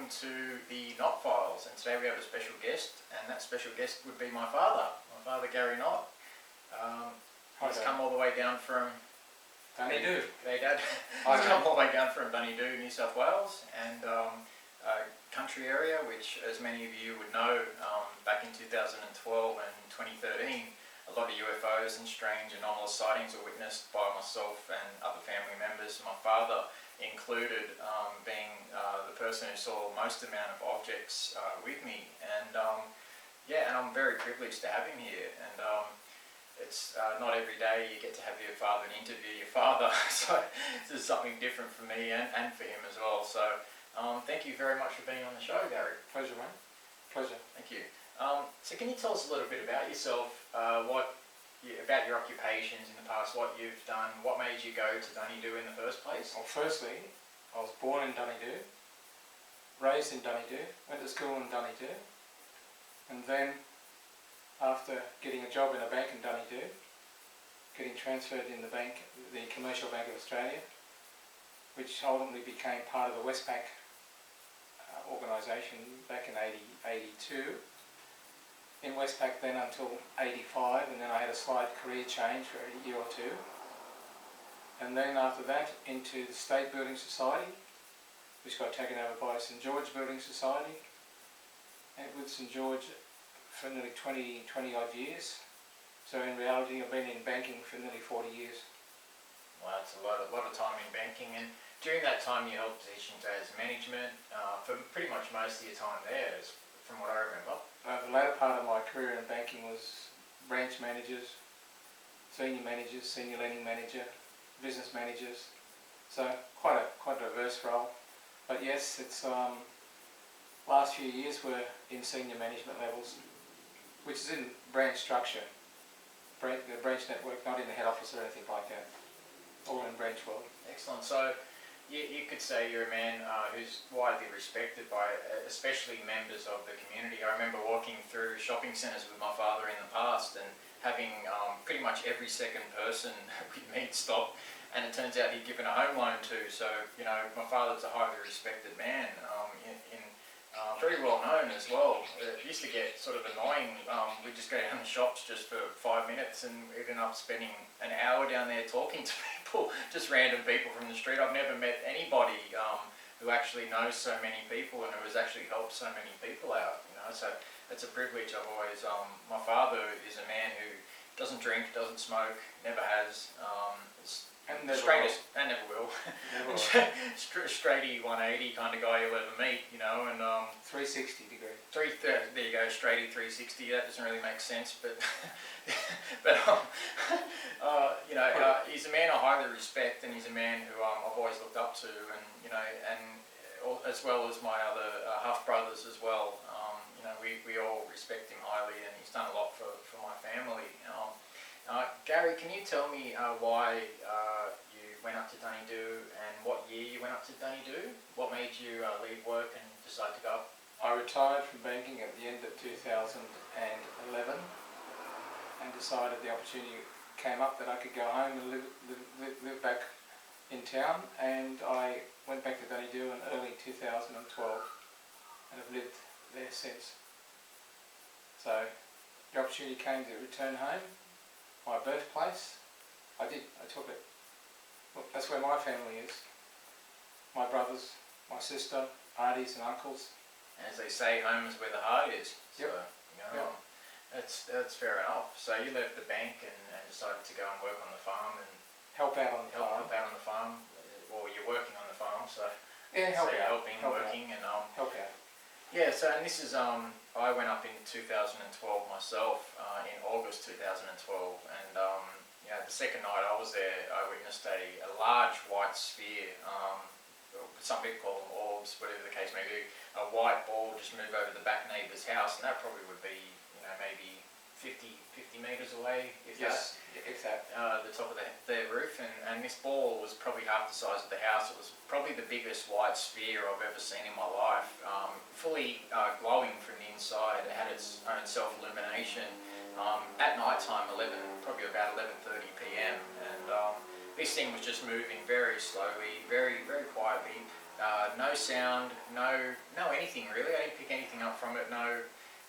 welcome to the Nott Files, and today we have a special guest, and that special guest would be my father, Gary Nott. He's come all the way down from Dunedoo. Hey Dad. He's come all the way down from Dunedoo, New South Wales, and a country area which, as many of you would know, back in 2012 and 2013, a lot of UFOs and strange anomalous sightings were witnessed by myself and other family members, my father included, being the person who saw most amount of objects with me. And yeah, and I'm very privileged to have him here. And it's not every day you get to have your father and interview your father, so this is something different for me and for him as well. So thank you very much for being on the show, Gary. Pleasure, mate. Pleasure. Thank you. So can you tell us a little bit about yourself, about your occupations in the past, what you've done, what made you go to Dunedoo in the first place? Well, firstly, I was born in Dunedoo, raised in Dunedoo, went to school in Dunedoo, and then after getting a job in a bank in Dunedoo, getting transferred in the bank, the Commercial Bank of Australia, which ultimately became part of the Westpac organisation back in 82. In Westpac then until 85, and then I had a slight career change for a year or two. And then after that into the State Building Society, which got taken over by St George Building Society. And with St George for nearly 20 odd years. So in reality I've been in banking for nearly 40 years. Well, that's a lot of time in banking, and during that time you held positions as management for pretty much most of your time there, from what I remember. The latter part of my career in banking was branch managers, senior lending manager, business managers. So quite a diverse role. But yes, it's last few years were in senior management levels, which is in branch structure, the branch network, not in the head office or anything like that, all in branch world. Excellent. So you could say you're a man who's widely respected by especially members of the community. I remember walking through shopping centres with my father in the past and having pretty much every second person we'd meet stop, and it turns out he'd given a home loan to. So, you know, my father's a highly respected man, very well known as well. It used to get sort of annoying. We'd just go down the shops just for 5 minutes and we'd end up spending an hour down there talking to people, just random people from the street. I've never met anybody who actually knows so many people and who has actually helped so many people out, you know, so it's a privilege. I've always, my father is a man who doesn't drink, doesn't smoke, never has, And never straightest, and never will. Never will. Straighty 180 kind of guy you'll ever meet, you know, and 360 degree. there you go, straighty 360. That doesn't really make sense, but you know, he's a man I highly respect, and he's a man who I've always looked up to, and you know, and as well as my other half brothers as well. You know, we all respect him highly, and he's done a lot for my family. Gary, can you tell me why you went up to Dunedoo and what year you went up to Dunedoo? What made you leave work and decide to go up? I retired from banking at the end of 2011 and decided the opportunity came up that I could go home and live back in town, and I went back to Dunedoo in early 2012 and have lived there since. So the opportunity came to return home, my birthplace. I took it. Look, that's where my family is. My brothers, my sister, aunties and uncles. As they say, home is where the heart is. So, Yep. you know, that's fair enough. So you left the bank and decided to go and work on the farm and help out on the farm. Help out on the farm, or you're working on the farm, so Yeah, helping, working, and help out. yeah. So, and this is I went up in 2012 myself, in August 2012, and you know, the second night I was there, I witnessed a large white sphere. Some people call them orbs, whatever the case may be. A white ball just moved over the back neighbour's house, and that probably would be, you know, maybe 50 metres away, if Yes, that, the top of their roof, and this ball was probably half the size of the house. It was probably the biggest white sphere I've ever seen in my life, fully glowing from the inside. It had its own self-illumination. At night time, probably about 11:30 p.m, and this thing was just moving very slowly, very quietly, no sound, no anything really. I didn't pick anything up from it.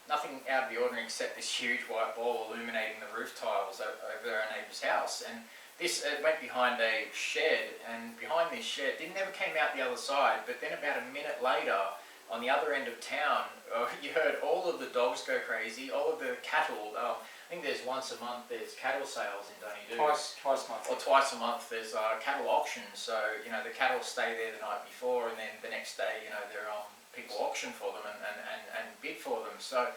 Nothing out of the ordinary except this huge white ball illuminating the roof tiles over our neighbour's house. And this it went behind a shed, and behind this shed, it never came out the other side. But then about a minute later, on the other end of town, you heard all of the dogs go crazy, all of the cattle. I think there's once a month there's cattle sales in Dunedoo. Twice a month. Or twice a month there's cattle auctions. So the cattle stay there the night before, and then the next day they're people auction for them and bid for them. So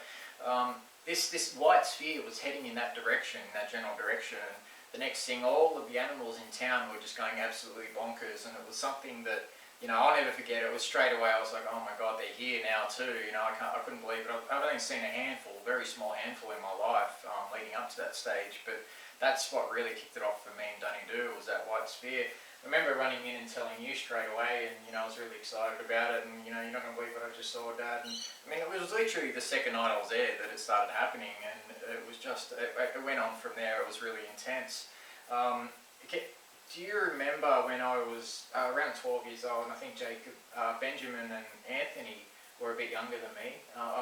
this white sphere was heading in that direction, in that general direction. And the next thing, all of the animals in town were just going absolutely bonkers, and it was something that I'll never forget. It was straight away. I was like, oh my God, they're here now too. I couldn't believe it. I've only seen a handful, a very small handful in my life leading up to that stage. But that's what really kicked it off for me in Dunedoo, was that white sphere. I remember running in and telling you straight away, and I was really excited about it. And you're not going to believe what I just saw, Dad. And it was literally the second night I was there that it started happening, and it was just it went on from there. It was really intense. Do you remember when I was around 12 years old, and I think Jacob, Benjamin and Anthony were a bit younger than me. I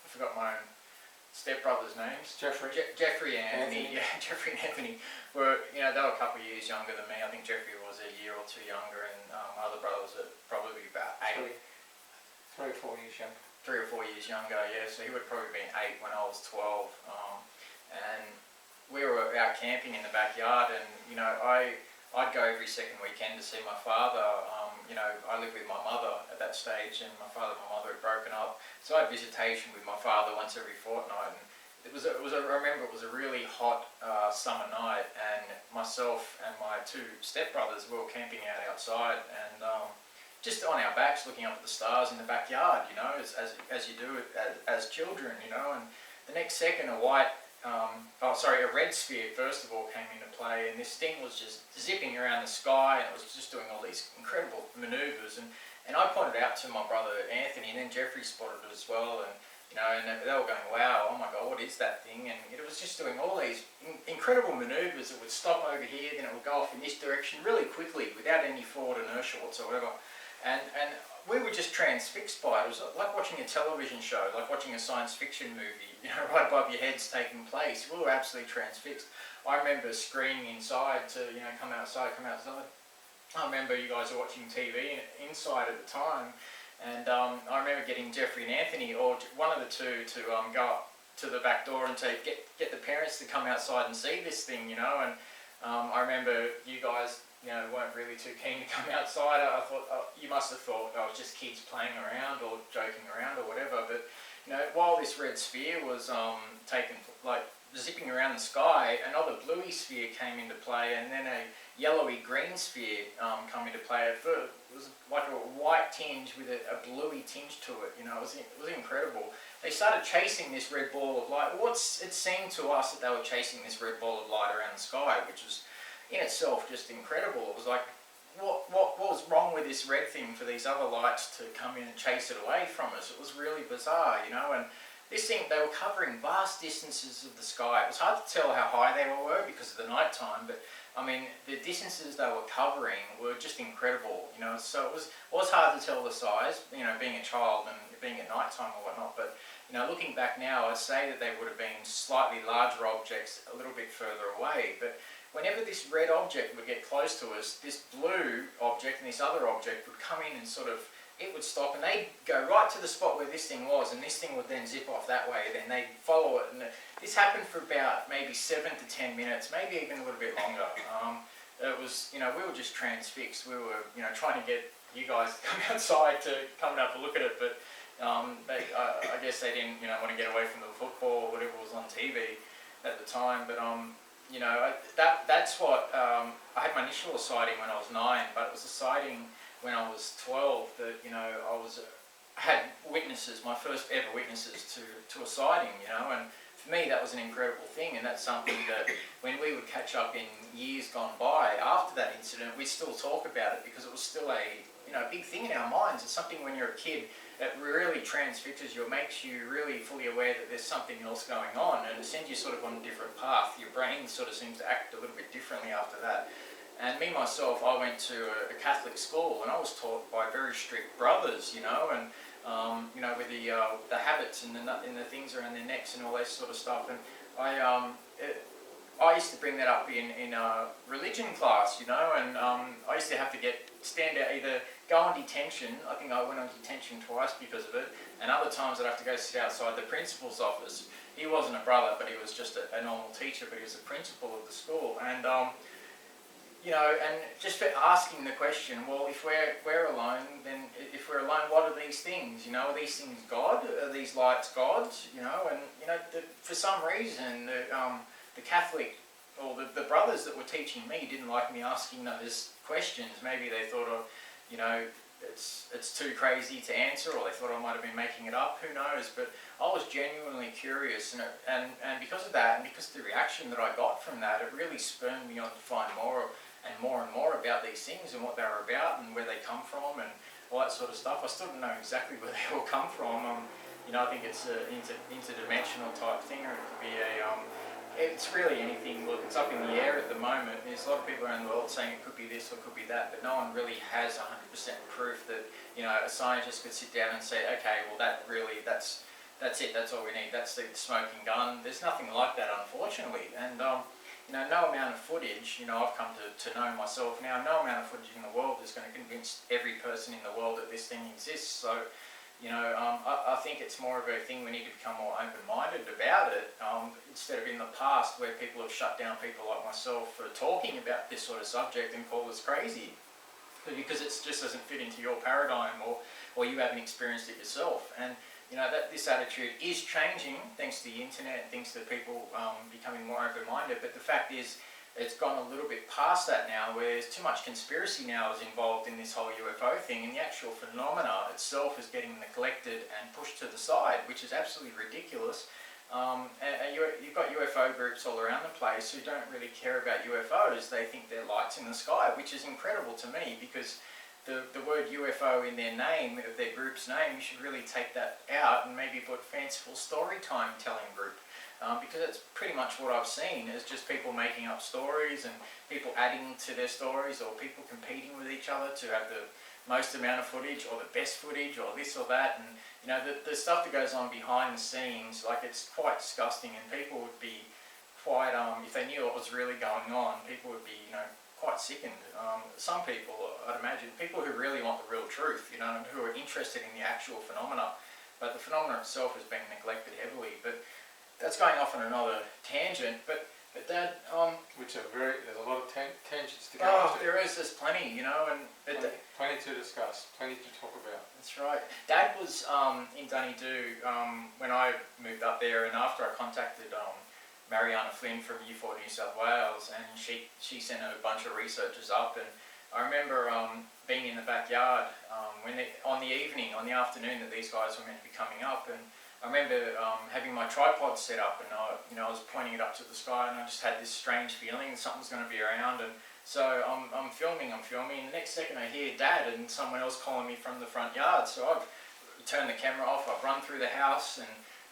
forgot my own stepbrothers' names. Jeffrey and Anthony. Yeah, Jeffrey and Anthony were, they were a couple of years younger than me. I think Jeffrey was a year or two younger, and my other brother was probably about 8. 3 or 4 years younger. 3 or 4 years younger, yeah. So he would probably been 8 when I was 12. And we were out camping in the backyard, and I'd go every second weekend to see my father. I lived with my mother at that stage, and my father and my mother had broken up, so I had visitation with my father once every fortnight. And I remember it was a really hot summer night, and myself and my 2 stepbrothers were camping out outside, and just on our backs looking up at the stars in the backyard, as you do as children, and the next second a red sphere first of all came into play, and this thing was just zipping around the sky, and it was just doing all these incredible manoeuvres, and I pointed out to my brother Anthony, and then Jeffrey spotted it as well, and they were going, wow, oh my God, what is that thing? And it was just doing all these incredible manoeuvres. It would stop over here, then it would go off in this direction really quickly without any forward inertia whatsoever, and we were just transfixed by it. It was like watching a television show, like watching a science fiction movie, right above your heads taking place. We were absolutely transfixed. I remember screaming inside to, come outside. I remember you guys were watching TV inside at the time, and I remember getting Jeffrey and Anthony, or one of the 2, to go up to the back door and to get the parents to come outside and see this thing, and I remember you guys weren't really too keen to come outside. I thought, you must have thought I was just kids playing around or joking around or whatever. But while this red sphere was zipping around the sky, another bluey sphere came into play, and then a yellowy green sphere come into play. It was like a white tinge with a bluey tinge to it. It was incredible. They started chasing this red ball of light. It seemed to us that they were chasing this red ball of light around the sky, which was in itself just incredible. It was like, what was wrong with this red thing for these other lights to come in and chase it away from us? It was really bizarre, and this thing, they were covering vast distances of the sky. It was hard to tell how high they were because of the night time, but the distances they were covering were just incredible, so it was hard to tell the size, being a child and being at night time or whatnot. But looking back now, I'd say that they would have been slightly larger objects a little bit further away. But whenever this red object would get close to us, this blue object and this other object would come in and it would stop, and they'd go right to the spot where this thing was, and this thing would then zip off that way, then they'd follow it. And this happened for about maybe 7 to 10 minutes, maybe even a little bit longer. It was, we were just transfixed. We were, trying to get you guys to come outside to come and have a look at it, but I guess they didn't, want to get away from the football or whatever was on TV at the time. But that's what I had my initial sighting when I was 9, but it was a sighting when I was 12 that I had witnesses, my first ever witnesses to a sighting, and for me that was an incredible thing. And that's something that when we would catch up in years gone by after that incident, we'd still talk about it because it was still a big thing in our minds. It's something when you're a kid that really transfixes you, it makes you really fully aware that there's something else going on, and it sends you on a different path. Your brain seems to act a little bit differently after that. And me myself, I went to a Catholic school, and I was taught by very strict brothers, you know, and with the habits and the things around their necks and all that sort of stuff. And I used to bring that up in religion class, you know, and I used to have to stand out, either go on detention. I think I went on detention twice because of it, and other times I'd have to go sit outside the principal's office. He wasn't a brother, but he was just a normal teacher, but he was the principal of the school. And and just for asking the question, well, if we're alone, then if we're alone, what are these things? You know, are these things God? Are these lights gods? You know, and for some reason, the Catholic or the brothers that were teaching me didn't like me asking those questions. Maybe they thought it's too crazy to answer, or they thought I might have been making it up. Who knows? But I was genuinely curious, and because of that, and because of the reaction that I got from that, it really spurred me on to find more and more about these things and what they were about and where they come from and all that sort of stuff. I still don't know exactly where they all come from. I think it's an interdimensional type thing, or it could be it's really anything. Look, it's up in the air at the moment. There's a lot of people around the world saying it could be this or it could be that, but no one really has 100% proof that, a scientist could sit down and say, okay, well that's it, that's all we need, that's the smoking gun. There's nothing like that, unfortunately. And no amount of footage, I've come to know myself now, no amount of footage in the world is going to convince every person in the world that this thing exists. So I think it's more of a thing we need to become more open-minded about it, instead of in the past where people have shut down people like myself for talking about this sort of subject and call us crazy because it just doesn't fit into your paradigm, or you haven't experienced it yourself. And that this attitude is changing thanks to the internet, thanks to people becoming more open-minded. But the fact is, it's gone a little bit past that now, where there's too much conspiracy now is involved in this whole UFO thing, and the actual phenomena itself is getting neglected and pushed to the side, which is absolutely ridiculous. You've got UFO groups all around the place who don't really care about UFOs. They think they're lights in the sky, which is incredible to me, because the word UFO in their name, of their group's name, you should really take that out and maybe put fanciful story time telling group. Because it's pretty much what I've seen is just people making up stories and people adding to their stories, or people competing with each other to have the most amount of footage or the best footage or this or that. And the stuff that goes on behind the scenes, like, it's quite disgusting, and people would be quite, if they knew what was really going on, people would be quite sickened. Some people, I'd imagine, people who really want the real truth, and who are interested in the actual phenomena, but the phenomena itself has been neglected heavily. But that's going off on another tangent, but Dad, there's a lot of tangents to go into. There's plenty, Plenty to discuss, plenty to talk about. That's right. Dad was in Dunedoo when I moved up there, and after I contacted Mariana Flynn from U4 New South Wales, and she sent a bunch of researchers up, and I remember being in the backyard on the afternoon that these guys were meant to be coming up, and I remember having my tripod set up, and I was pointing it up to the sky, and I just had this strange feeling that something's going to be around. And so I'm filming, and the next second I hear Dad and someone else calling me from the front yard. So I've turned the camera off, I've run through the house and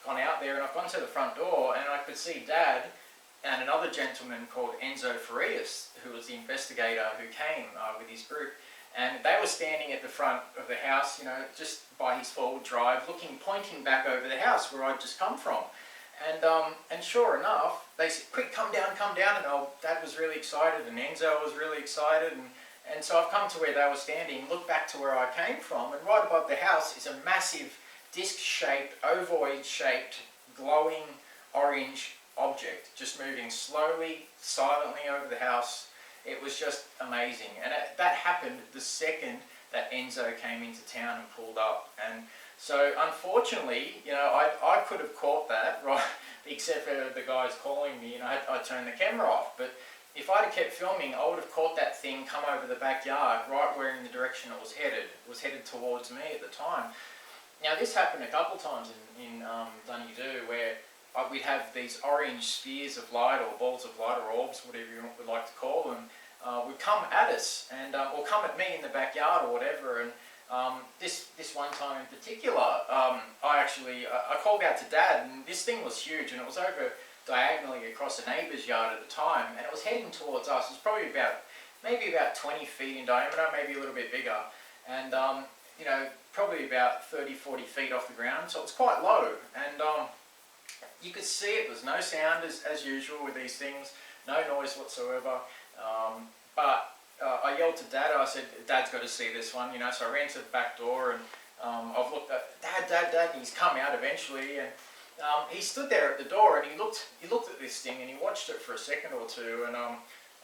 gone out there, and I've gone to the front door, and I could see Dad and another gentleman called Enzo Farias, who was the investigator who came with his group. And they were standing at the front of the house, just by his forward drive, pointing back over the house where I'd just come from. And sure enough, they said, "Quick, come down." And Dad was really excited, and Enzo was really excited. And so I've come to where they were standing, looked back to where I came from, and right above the house is a massive disc-shaped, ovoid-shaped, glowing orange object, just moving slowly, silently over the house. It was just amazing, and that happened the second that Enzo came into town and pulled up. And so unfortunately, I could have caught that, right, except for the guys calling me, I turned the camera off. But if I'd have kept filming, I would have caught that thing come over the backyard, right where in the direction it was headed. It was headed towards me at the time. Now this happened a couple of times in Dunedoo, where we'd have these orange spheres of light, or balls of light, or orbs, whatever you would like to call them, would come at us, and or come at me in the backyard or whatever. And this one time in particular, I called out to Dad, and this thing was huge, and it was over diagonally across a neighbour's yard at the time, and it was heading towards us. It was probably about maybe about 20 feet in diameter, maybe a little bit bigger, and you know, probably about 30, 40 feet off the ground, so it's quite low, and you could see it. There's no sound as usual with these things, no noise whatsoever, but I yelled to Dad. I said, Dad's got to see this one, you know, so I ran to the back door, and I've looked at Dad, and he's come out eventually, and he stood there at the door, and he looked at this thing, and he watched it for a second or two, and I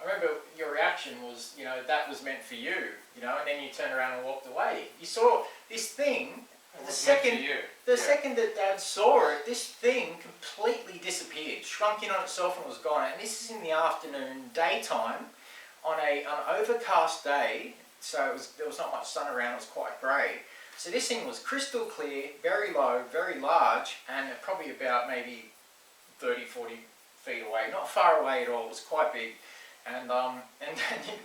remember your reaction was, you know, that was meant for you, you know, and then you turned around and walked away. You saw this thing, the second that Dad saw it, this thing completely disappeared, shrunk in on itself and was gone. And this is in the afternoon, daytime, on an overcast day, so there was not much sun around, it was quite grey. So this thing was crystal clear, very low, very large, and probably about maybe 30, 40 feet away, not far away at all, it was quite big. And then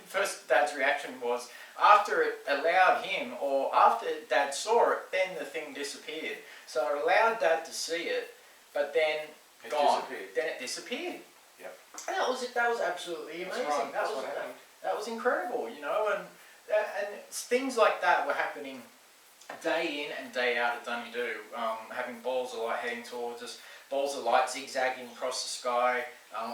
first Dad's reaction was, after it allowed him, or after Dad saw it, then the thing disappeared. So it allowed Dad to see it, but then It gone. disappeared. Then it disappeared. Yep. And that was absolutely amazing. That's right. That's what happened. That was incredible, you know, and things like that were happening day in and day out at Dunedoo, having balls of light heading towards us, balls of light zigzagging across the sky,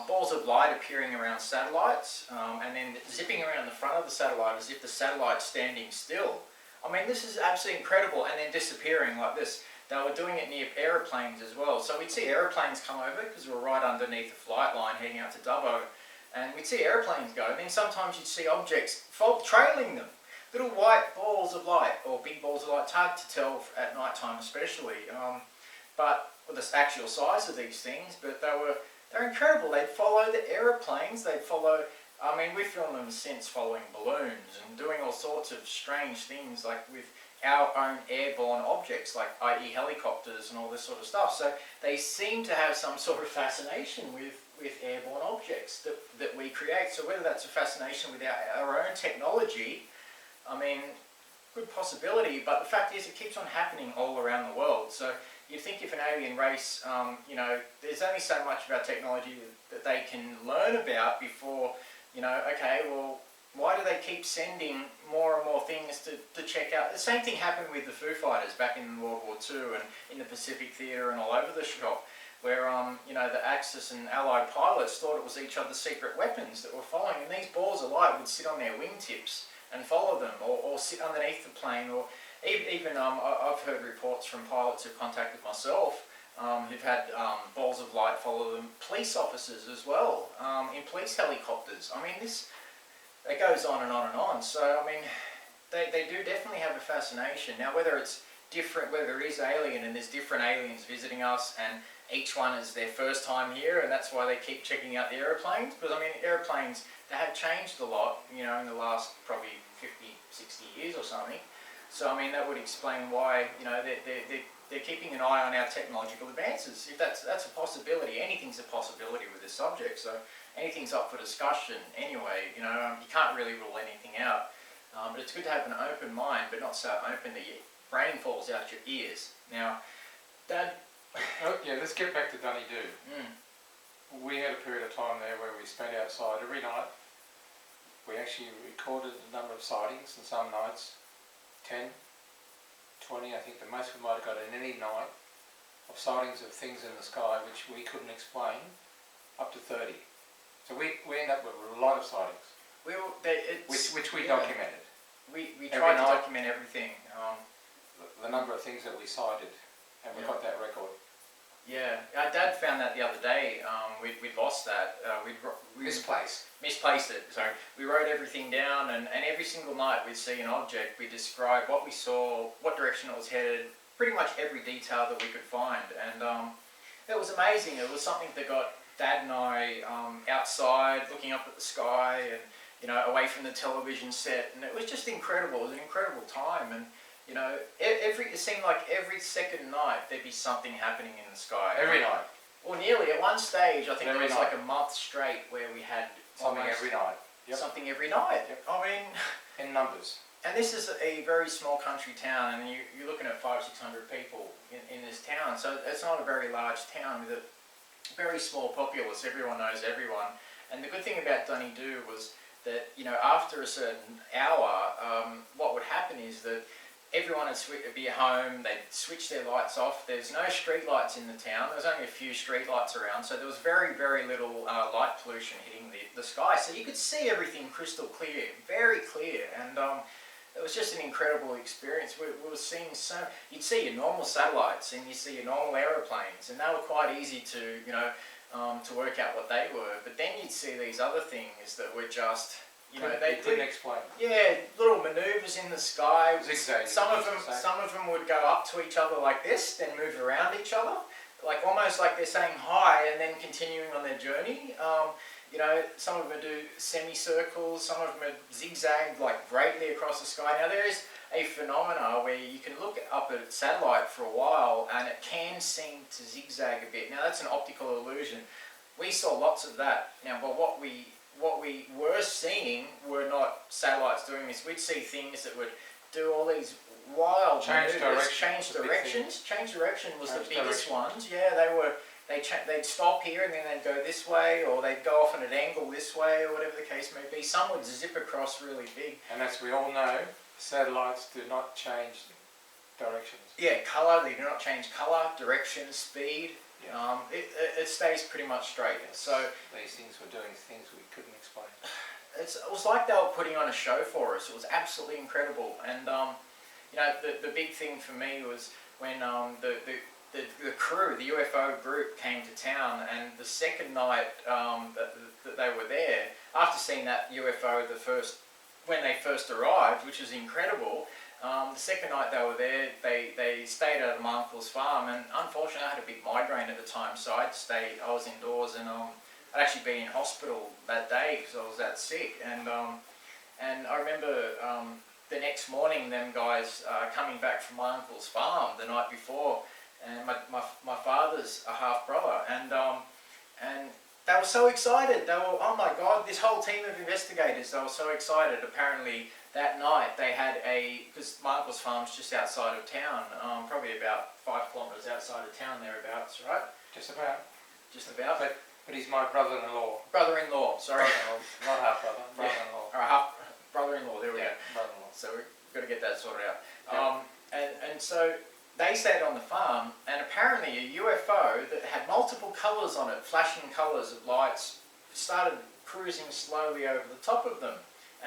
balls of light appearing around satellites, and then zipping around the front of the satellite as if the satellite's standing still. I mean, this is absolutely incredible, and then disappearing like this. They were doing it near aeroplanes as well. So we'd see aeroplanes come over because we were right underneath the flight line heading out to Dubbo, and we'd see aeroplanes go, and then sometimes you'd see objects trailing them. Little white balls of light, or big balls of light. It's hard to tell at night time especially, but the actual size of these things, but they're incredible. They'd follow the aeroplanes, they'd follow, I mean, we've filmed them since following balloons and doing all sorts of strange things, like with our own airborne objects, like i.e. helicopters and all this sort of stuff. So they seem to have some sort of fascination with airborne objects that we create. So whether that's a fascination with our own technology, I mean, good possibility, but the fact is it keeps on happening all around the world. So you'd think if an alien race, you know, there's only so much of our technology that they can learn about before, you know, okay, well, why do they keep sending more and more things to check out? The same thing happened with the Foo Fighters back in World War II and in the Pacific Theatre and all over the shop, where, you know, the Axis and Allied pilots thought it was each other's secret weapons that were following, and these balls of light would sit on their wingtips and follow them, or sit underneath the plane, or even I've heard reports from pilots who've contacted myself who've had balls of light follow them, police officers as well, in police helicopters. I mean, it goes on and on and on. So, I mean, they do definitely have a fascination. Now, whether it's different, whether it is alien and there's different aliens visiting us, and each one is their first time here, and that's why they keep checking out the aeroplanes, because, I mean, aeroplanes, they have changed a lot, you know, in the last probably 50, 60 years or something. So, I mean, that would explain why, you know, they're keeping an eye on our technological advances. If that's a possibility, anything's a possibility with this subject. So anything's up for discussion anyway. You know, you can't really rule anything out. But it's good to have an open mind, but not so open that your brain falls out your ears. Now, Dad. Oh, yeah, let's get back to Dunedoo. We had a period of time there where we spent outside every night. We actually recorded a number of sightings, and some nights 10, 20, I think the most we might have got in any night of sightings of things in the sky which we couldn't explain, up to 30. So we end up with a lot of sightings, which we documented. We tried to document everything. The number of things that we sighted, and we got that record. Yeah, our Dad found that the other day. We'd lost that. We misplaced it. Sorry. We wrote everything down, and every single night we'd see an object. We described what we saw, what direction it was headed, pretty much every detail that we could find. And it was amazing. It was something that got Dad and I outside, looking up at the sky, and, you know, away from the television set. And it was just incredible. It was an incredible time. And, you know, it seemed like every second night there'd be something happening in the sky. Every night. Well, nearly. At one stage, I think every it was night. like a month straight where we had something every night. Yep. Something every night. Yep. I mean, in numbers. And this is a very small country town, and you're looking at 500-600 people in this town. So it's not a very large town with a very small populace. Everyone knows everyone. And the good thing about Dunedoo was that, you know, after a certain hour, what would happen is that everyone would be at home, they'd switch their lights off. There's no street lights in the town. There was only a few street lights around, so there was very, very little light pollution hitting the sky. So you could see everything crystal clear, very clear, and it was just an incredible experience. We were seeing you'd see your normal satellites and you see your normal aeroplanes, and they were quite easy to, you know, to work out what they were. But then you'd see these other things that were just, you know, they couldn't explain. Yeah, little manoeuvres in the sky. Zigzag. Some of them would go up to each other like this, then move around each other, like almost like they're saying hi and then continuing on their journey. You know, some of them do semicircles, some of them are zigzag like greatly across the sky. Now there is a phenomena where you can look up at a satellite for a while and it can seem to zigzag a bit. Now that's an optical illusion. We saw lots of that. Now, but what we were seeing were not satellites doing this. We'd see things that would do all these wild Change directions. Change direction was the biggest ones. Yeah, they'd stop here and then they'd go this way, or they'd go off at an angle this way, or whatever the case may be. Some would zip across really big. And as we all know, satellites do not change directions. Yeah, colour. They do not change colour, direction, speed. Yeah. It stays pretty much straight. So these things were doing things we couldn't explain. It was like they were putting on a show for us. It was absolutely incredible. And you know, the big thing for me was when the crew, the UFO group, came to town, and the second night that they were there, after seeing that UFO when they first arrived, which was incredible. The second night they were there, they stayed at my uncle's farm, and unfortunately I had a big migraine at the time, so I was indoors, and I'd actually been in hospital that day because I was that sick. And I remember the next morning, them guys coming back from my uncle's farm the night before, and my father's a half brother, and they were so excited. They were, oh my God, this whole team of investigators, they were so excited. Apparently that night they had because my uncle's farm's just outside of town, probably about 5 kilometres outside of town thereabouts, right? Just about. But he's my brother-in-law. Brother-in-law, sorry. Brother-in-law, not half-brother, brother-in-law. Or half brother-in-law, there we go. Brother-in-law. So we've got to get that sorted out. Yeah. And so they stayed on the farm, and apparently a UFO that had multiple colours on it, flashing colours of lights, started cruising slowly over the top of them.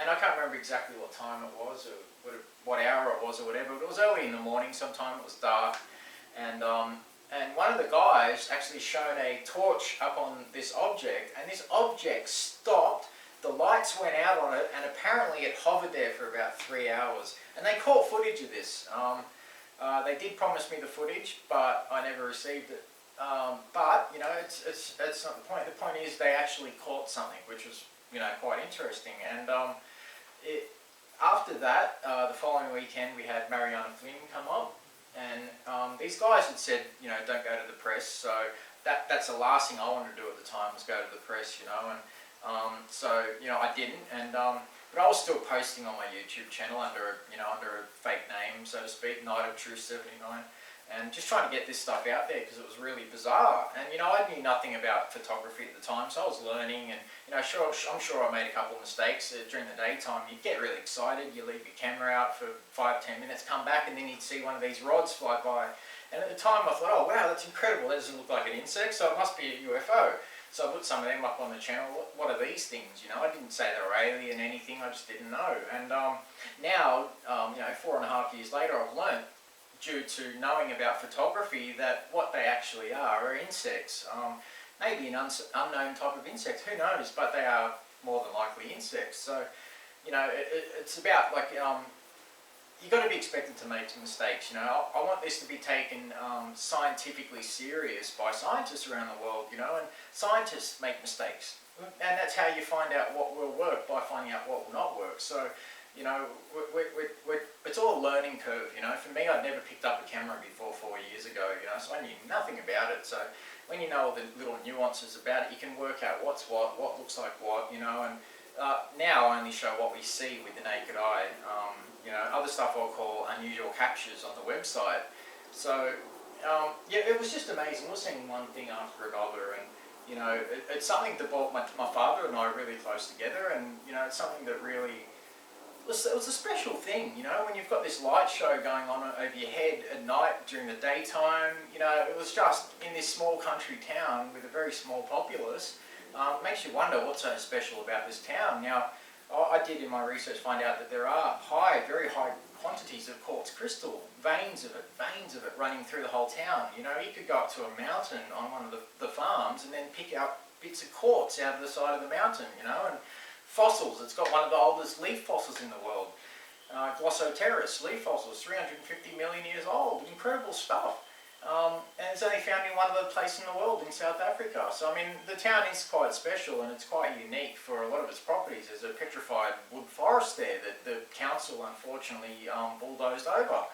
And I can't remember exactly what time it was, or what hour it was, or whatever, but it was early in the morning sometime, it was dark. And one of the guys actually shone a torch up on this object, and this object stopped, the lights went out on it, and apparently it hovered there for about 3 hours. And they caught footage of this. They did promise me the footage, but I never received it. But, you know, it's not the point. The point is they actually caught something, which was, you know, quite interesting. And after that, the following weekend, we had Mariana Flynn come up. And these guys had said, you know, don't go to the press. So that's the last thing I wanted to do at the time, was go to the press, you know. And so, you know, I didn't. And but I was still posting on my YouTube channel under a fake name, so to speak, Night of Truth 79, and just trying to get this stuff out there because it was really bizarre. And you know, I knew nothing about photography at the time, so I was learning. And you know, I'm sure I made a couple of mistakes during the daytime. You'd get really excited, you leave your camera out for 5-10 minutes, come back, and then you'd see one of these rods fly by. And at the time, I thought, oh wow, that's incredible. That doesn't look like an insect, so it must be a UFO. So I put some of them up on the channel. What are these things? You know, I didn't say they were alien, anything. I just didn't know. And now, you know, 4.5 years later, I've learnt, due to knowing about photography, that what they actually are insects. Maybe an unknown type of insect. Who knows? But they are more than likely insects. So, you know, it's about like you've got to be expected to make mistakes. You know, I want this to be taken scientifically serious by scientists around the world. You know, and scientists make mistakes, and that's how you find out what will work, by finding out what will not work. So, you know, it's all a learning curve. You know, for me, I'd never picked up a camera before 4 years ago. You know, so I knew nothing about it. So when you know all the little nuances about it, you can work out what's what looks like what. You know, and now I only show what we see with the naked eye. You know, other stuff I'll call unusual captures on the website. So, yeah, it was just amazing. We're seeing one thing after another, and you know, it's something that brought my father and I really close together, and you know, it's something that really it was a special thing, you know, when you've got this light show going on over your head at night during the daytime. You know, it was just in this small country town with a very small populace. Makes you wonder what's so special about this town. Now, I did in my research find out that there are very high quantities of quartz crystal, veins of it running through the whole town. You know, you could go up to a mountain on one of the farms and then pick out bits of quartz out of the side of the mountain, you know, and fossils. It's got one of the oldest leaf fossils in the world. Glossoteris leaf fossils, 350 million years old. Incredible stuff. And it's only found in one other place in the world, in South Africa. So I mean, the town is quite special and it's quite unique for a lot of its properties. There's a petrified wood forest there that the council unfortunately bulldozed over.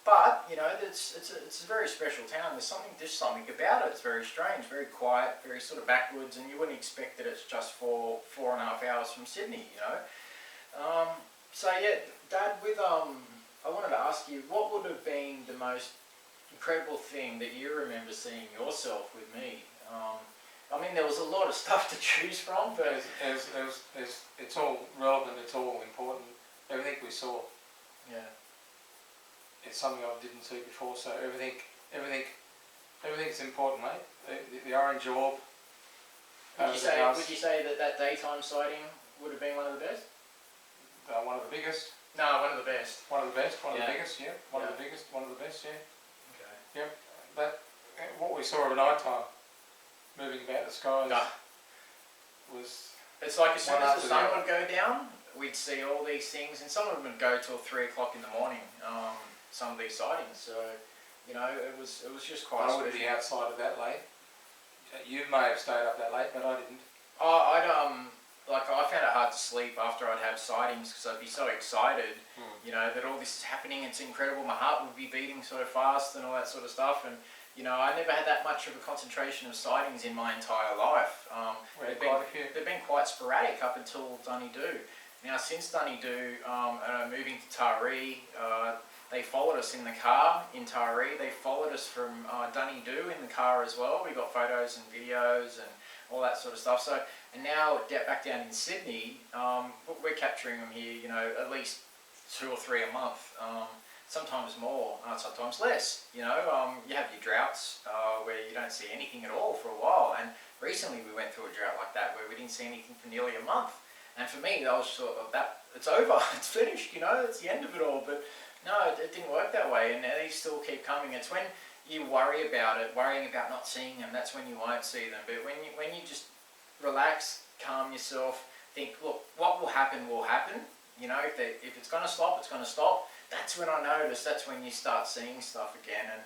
But you know, it's a very special town. There's something about it. It's very strange, very quiet, very sort of backwards, and you wouldn't expect that it's just 4.5 hours from Sydney. You know. So yeah, Dad, I wanted to ask you, what would have been the most incredible thing that you remember seeing yourself with me? I mean, there was a lot of stuff to choose from, but it's all relevant. It's all important. Everything we saw. Yeah. It's something I didn't see before, so everything's important, mate. The orange orb. Would you say that daytime sighting would have been one of the best? One of the biggest. No, one of the best. One of the best. One Yeah. of the biggest. Yeah. One Yeah. of the biggest. One of the best. Yeah. Okay. Yep. But what we saw at night time, moving about the skies, No. was. It's like as soon One as after the the sun other. would go down, we'd see all these things, and some of them would go till 3 o'clock in the morning. Some of these sightings, so you know, it was just quite. I wouldn't be outside of that late. You may have stayed up that late, but I didn't. I found it hard to sleep after I'd have sightings because I'd be so excited, you know, that all this is happening. It's incredible. My heart would be beating so fast and all that sort of stuff. And you know, I never had that much of a concentration of sightings in my entire life. They've been quite sporadic up until Dunedoo. Now, since Dunedoo, moving to Taree, they followed us in the car in Taree. They followed us from Dunedoo in the car as well. We got photos and videos and all that sort of stuff. So, and now back down in Sydney, we're capturing them here, you know, at least 2 or 3 a month. Sometimes more, sometimes less. You know, you have your droughts where you don't see anything at all for a while. And recently we went through a drought like that where we didn't see anything for nearly a month. And for me, I was sort of it's over, it's finished, you know, it's the end of it all. But no, it didn't work that way, and they still keep coming. It's when you worrying about not seeing them, that's when you won't see them. But when you just relax, calm yourself, think, look, what will happen will happen. You know, if it's going to stop, it's going to stop. That's when I notice. That's when you start seeing stuff again. And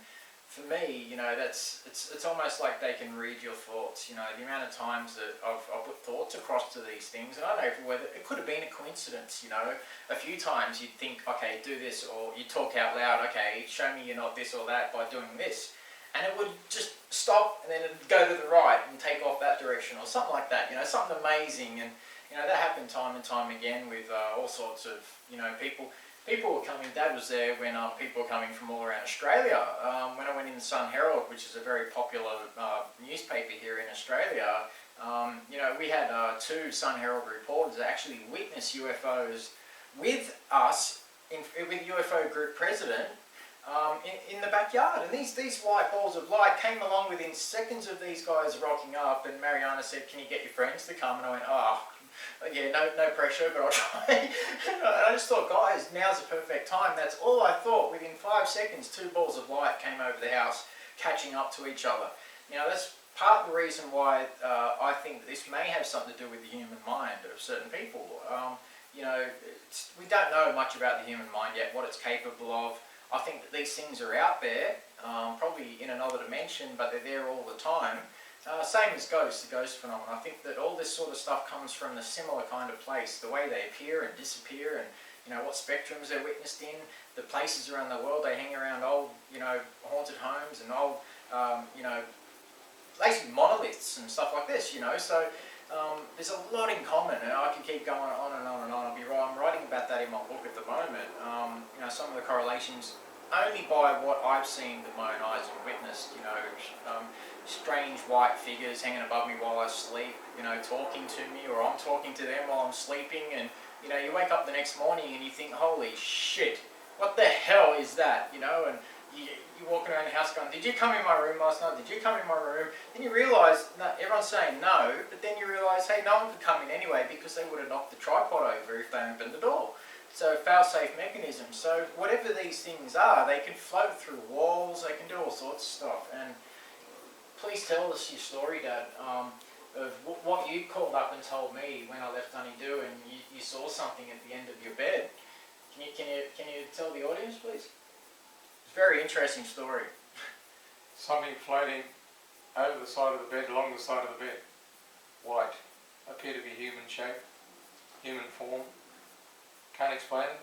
for me, you know, it's almost like they can read your thoughts. You know, the amount of times that I've put thoughts across to these things, and I don't know whether it could have been a coincidence. You know, a few times you'd think, okay, do this, or you talk out loud, okay, show me you're not this or that by doing this, and it would just stop and then it'd go to the right and take off that direction or something like that. You know, something amazing. And you know, that happened time and time again with all sorts of, you know, people. People were coming. Dad was there when people were coming from all around Australia. When I went in the Sun Herald, which is a very popular newspaper here in Australia, you know, we had 2 Sun Herald reporters that actually witnessed UFOs with us, with UFO Group President, in the backyard. And these white balls of light came along within seconds of these guys rocking up. And Mariana said, "Can you get your friends to come?" And I went, "Oh, yeah, no pressure, but I'll try." And I just thought, guys, now's the perfect time. That's all I thought. Within 5 seconds, 2 balls of light came over the house, catching up to each other. You know, that's part of the reason why I think that this may have something to do with the human mind of certain people. You know, we don't know much about the human mind yet, what it's capable of. I think that these things are out there, probably in another dimension, but they're there all the time. Same as ghosts, the ghost phenomenon. I think that all this sort of stuff comes from a similar kind of place, the way they appear and disappear, and you know what spectrums they're witnessed in, the places around the world they hang around, old, you know, haunted homes and old, you know, basically monoliths and stuff like this, you know. So there's a lot in common, and I could keep going on and on and on. I'm writing about that in my book at the moment. You know, some of the correlations only by what I've seen with my own eyes and witnessed, strange white figures hanging above me while I sleep, talking to me, or I'm talking to them while I'm sleeping, and you wake up the next morning and you think, holy shit, what the hell is that, and you're walking around the house going, did you come in my room last night, did you come in my room? Then you realise, no, everyone's saying no, but then you realise, hey, no one could come in anyway because they would have knocked the tripod over if they opened the door. So fail-safe mechanism. So whatever these things are, they can float through walls, they can do all sorts of stuff. And please tell us your story, Dad, of what you called up and told me when I left Dunedoo, and you saw something at the end of your bed. Can you tell the audience, please? It's a very interesting story. Something floating over the side of the bed, along the side of the bed. White. Appeared to be human shape, human form. Can't explain it.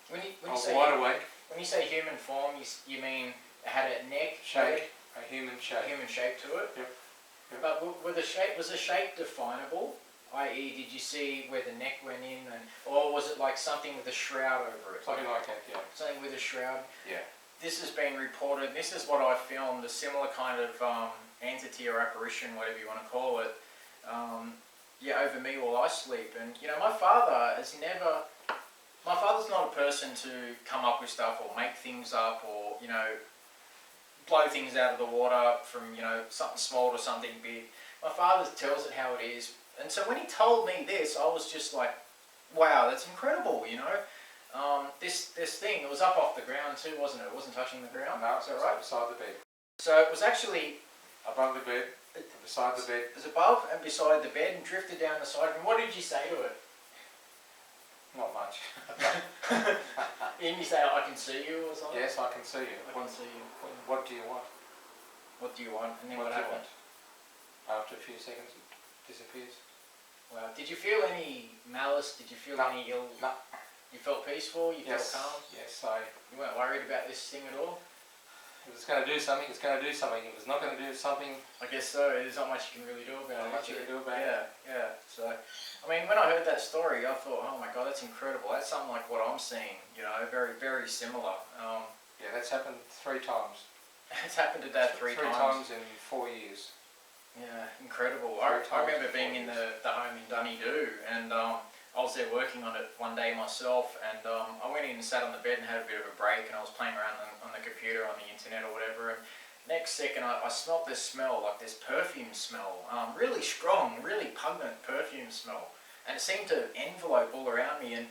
When you I was say wide awake. When you say human form, you mean it had a neck, Shape. A human shape. a human shape to it. Yep. Yep. But was the shape definable? I.e., did you see where the neck went in, or was it like something with a shroud over it? Something like that, yeah. Something with a shroud. Yeah. This has been reported. This is what I filmed. A similar kind of entity or apparition, whatever you want to call it. Over me while I sleep. And my father's not a person to come up with stuff or make things up or blow things out of the water from something small to something big. My father tells it how it is. And so when he told me this, I was just like, wow, that's incredible, This thing, it was up off the ground too, wasn't it? It wasn't touching the ground? No, is that right? Beside the bed. So it was actually above the bed, beside the bed. It was above and beside the bed and drifted down the side. And what did you say to it? Not much. Didn't you say, I can see you or something? Yes, I can see you. I can see you. What do you want? What do you want? And then What what do you happened? want? After a few seconds, it disappears. Wow. Did you feel any malice? Did you feel No. any ill? No. You felt peaceful? You Yes. felt calm? Yes, You weren't worried about this thing at all? if it's going to do something, it's going to do something. If it's not going to do something, I guess so. There's not much you can really do about it. not much you can do about it. Yeah. So, when I heard that story, I thought, oh my God, that's incredible. That's something like what I'm seeing, very, very similar. Yeah, that's happened 3 times. It's happened to Dad three times. 3 times in 4 years. Yeah, incredible. Three I remember times being in the home in Dunedoo, and I was there working on it one day myself, and I went in and sat on the bed and had a bit of a break, and I was playing around on the computer, on the internet or whatever, and next second I smelt this smell, like this perfume smell, really strong, really pungent perfume smell, and it seemed to envelope all around me, and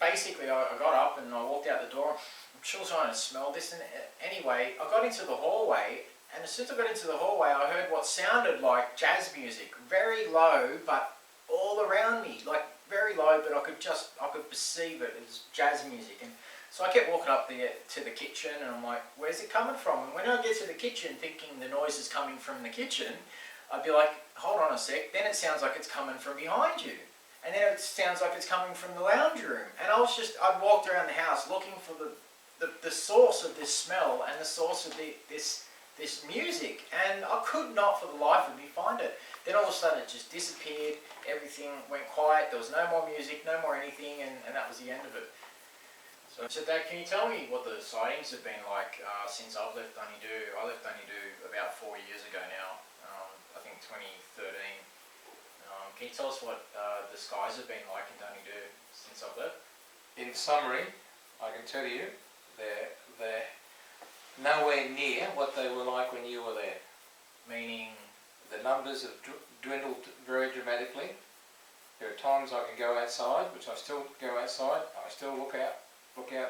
basically I got up and I walked out the door. I'm sure trying to smell this, and anyway, I got into the hallway, and as soon as I got into the hallway, I heard what sounded like jazz music, very low, but all around me, like very low, but I could perceive it. It was jazz music, and so I kept walking up there to the kitchen, and I'm like, where's it coming from? And when I get to the kitchen, thinking the noise is coming from the kitchen, I'd be like, hold on a sec. Then it sounds like it's coming from behind you. And then it sounds like it's coming from the lounge room. And I'd walked around the house looking for the source of this smell and the source of this music. And I could not for the life of me find it. Then all of a sudden it just disappeared. Everything went quiet. There was no more music, no more anything. And that was the end of it. So Dad, can you tell me what the sightings have been like since I've left Dunedoo? I left Dunedoo about 4 years ago now. I think 2013. Can you tell us what the skies have been like in Dunedoo since I've left? In summary, I can tell you they're nowhere near what they were like when you were there. Meaning? The numbers have dwindled very dramatically. There are times I can go outside, which I still go outside. I still look out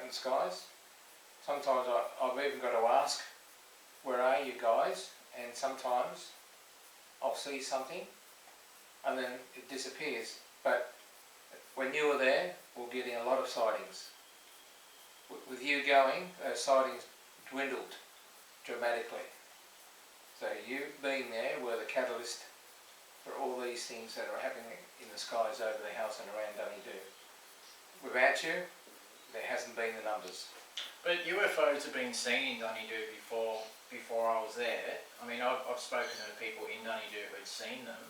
in the skies. Sometimes I've even got to ask, where are you guys? And sometimes I'll see something and then it disappears. But when you were there, we're getting a lot of sightings. With you going, those sightings dwindled dramatically. So you being there were the catalyst for all these things that are happening in the skies over the house and around Dunedoo. Without you, there hasn't been the numbers. But UFOs have been seen in Dunedoo before I was there. I've spoken to people in Dunedoo who had seen them.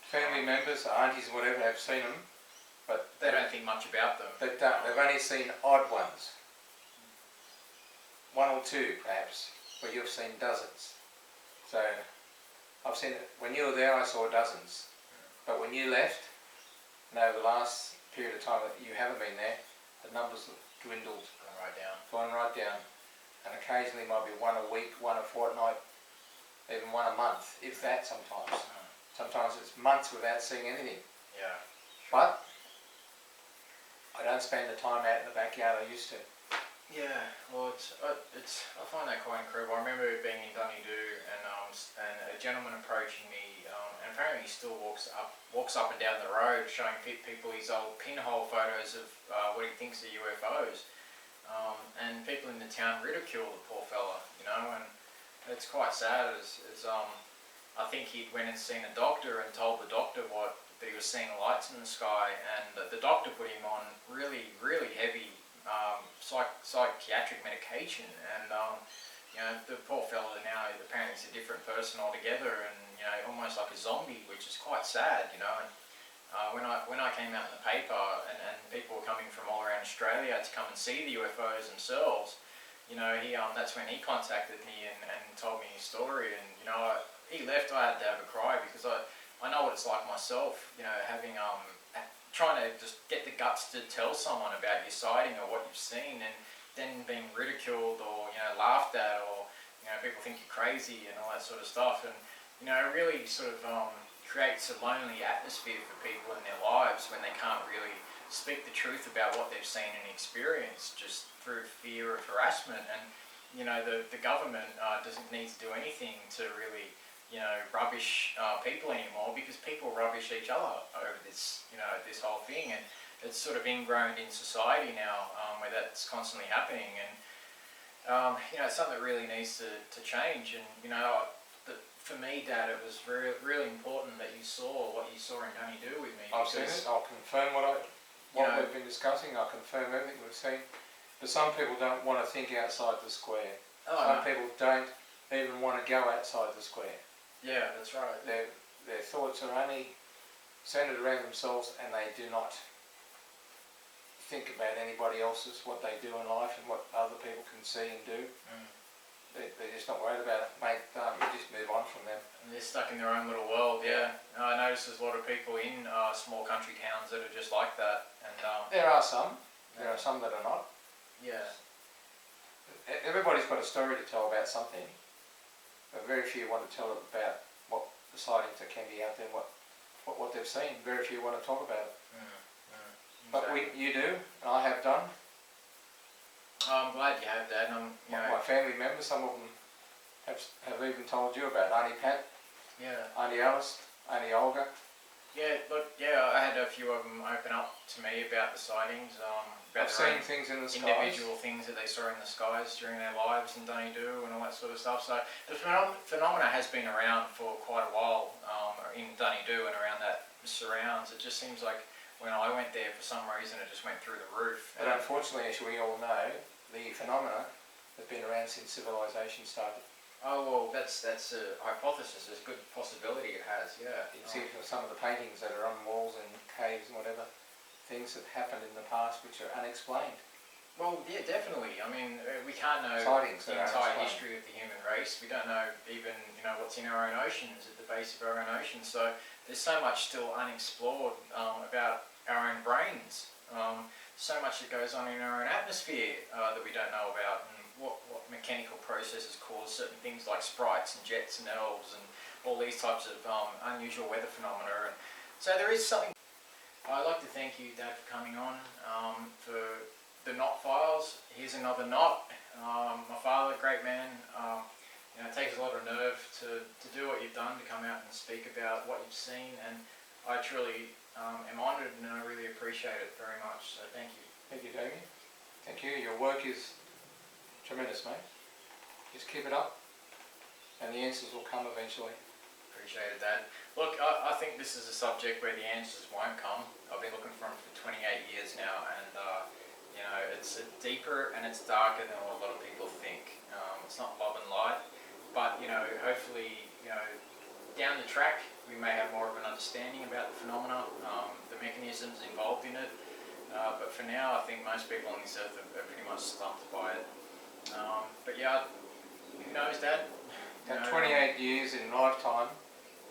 Family members, aunties, whatever, have seen them, but they don't think much about them. They've only seen odd ones. one or two perhaps, where you've seen dozens. So I've seen it, when you were there I saw dozens, but when you left, and over the last period of time that you haven't been there, the numbers have dwindled, gone right down, and occasionally might be one a week, one a fortnight, even one a month, if that sometimes. Sometimes it's months without seeing anything. Yeah. But I don't spend the time out in the backyard I used to. Yeah, well, I find that quite incredible. I remember being in Dunedoo and a gentleman approaching me, and apparently he still walks up and down the road, showing people his old pinhole photos of what he thinks are UFOs, and people in the town ridicule the poor fella, you know, and it's quite sad. I think he'd went and seen a doctor and told the doctor that he was seeing lights in the sky, and the doctor put him on really, really heavy psychiatric medication, and you know, the poor fella now apparently is a different person altogether, and you know, almost like a zombie, which is quite sad, you know. And when I came out in the paper, and people were coming from all around Australia to come and see the UFOs themselves, you know, that's when he contacted me and told me his story, and you know, he left. I had to have a cry because I know what it's like myself, you know, having trying to just get the guts to tell someone about your sighting or what you've seen, and then being ridiculed or, you know, laughed at, or, you know, people think you're crazy and all that sort of stuff. And, you know, it really sort of creates a lonely atmosphere for people in their lives when they can't really speak the truth about what they've seen and experienced, just through fear of harassment. And, you know, the government doesn't need to do anything to really, you know, rubbish people anymore, because people rubbish each other over this, you know, this whole thing, and it's sort of ingrown in society now, where that's constantly happening, and you know, it's something that really needs to change. And you know, for me, Dad, it was really important that you saw what you saw in Dunedoo with me. I've seen it. I'll confirm what we've been discussing. I'll confirm everything we've seen. But some people don't want to think outside the square. Some people don't even want to go outside the square. Yeah, that's right. Their thoughts are only centered around themselves, and they do not think about anybody else's, what they do in life and what other people can see and do. They're just not worried about it, mate. You just move on from them. And they're stuck in their own little world, yeah. I notice there's a lot of people in small country towns that are just like that. And there are some. There are some that are not. Yeah. Everybody's got a story to tell about something, but very few want to tell about what the sightings that can be out there, what they've seen. Very few want to talk about it. But you do, and I have done. I'm glad you have, Dad. My family members, some of them have even told you about Auntie Pat, Auntie Alice, Auntie Olga. Yeah, look, I had a few of them open up to me about the sightings, about I've seen things in the skies. Individual things that they saw in the skies during their lives in Dunedoo and all that sort of stuff. So the phenomena has been around for quite a while in Dunedoo and around that surrounds. It just seems like when I went there, for some reason, it just went through the roof. But unfortunately, as we all know, the phenomena have been around since civilization started. Oh, well, that's a hypothesis. There's a good possibility it has, yeah. You can see from some of the paintings that are on walls and caves and whatever, things that happened in the past which are unexplained. Well, yeah, definitely. I mean, we can't know Sightings the entire history of the human race. We don't know even, you know, what's in our own oceans, at the base of our own oceans. So there's so much still unexplored about our own brains. So much that goes on in our own atmosphere that we don't know about, and what mechanical processes cause certain things like sprites and jets and elves and all these types of unusual weather phenomena. And so there is something. I'd like to thank you, Dad, for coming on for the Nott Files. Here's another Nott. My father, great man. You know, it takes a lot of nerve to do what you've done, to come out and speak about what you've seen, and I truly am honoured, and I really appreciate it very much. So thank you. Thank you, Damien. Thank you. Your work is tremendous, mate. Just keep it up, and the answers will come eventually. Appreciate it, Dad. Look, I think this is a subject where the answers won't come. I've been looking for them for 28 years now, and you know, it's deeper and it's darker than what a lot of people think. It's not love and light, but you know, hopefully, you know, down the track we may have more of an understanding about the phenomena, the mechanisms involved in it. But for now, I think most people on this earth are pretty much stumped by it. But Yeah, who knows, Dad? You That know, 28 years in lifetime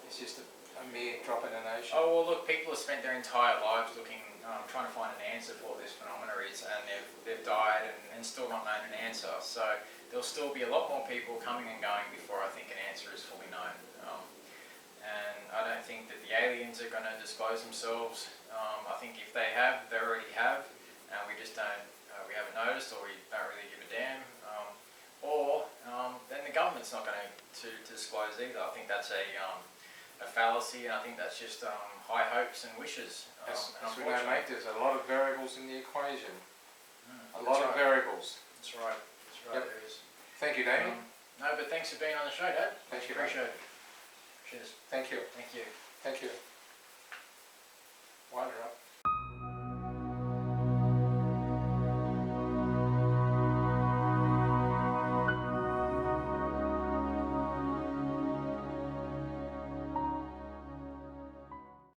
is just a mere drop in an ocean. Oh well, look, people have spent their entire lives looking, trying to find an answer for what this phenomena is, and they've died and still not known an answer. So there'll still be a lot more people coming and going before I think an answer is fully known. And I don't think that the aliens are going to disclose themselves. I think if they have, they already have, and we just don't, we haven't noticed, or we don't really give a damn. Then the government's not going to disclose either. I think that's a fallacy, and I think that's just high hopes and wishes. As we know, mate, there's a lot of variables in the equation. A That's lot of right. variables. That's right. That's right. Yep. There is. Thank you, Damien. No, but thanks for being on the show, Dad. Thank you, mate. Appreciate it. Cheers. Thank you. Thank you. Thank you. Wind her up.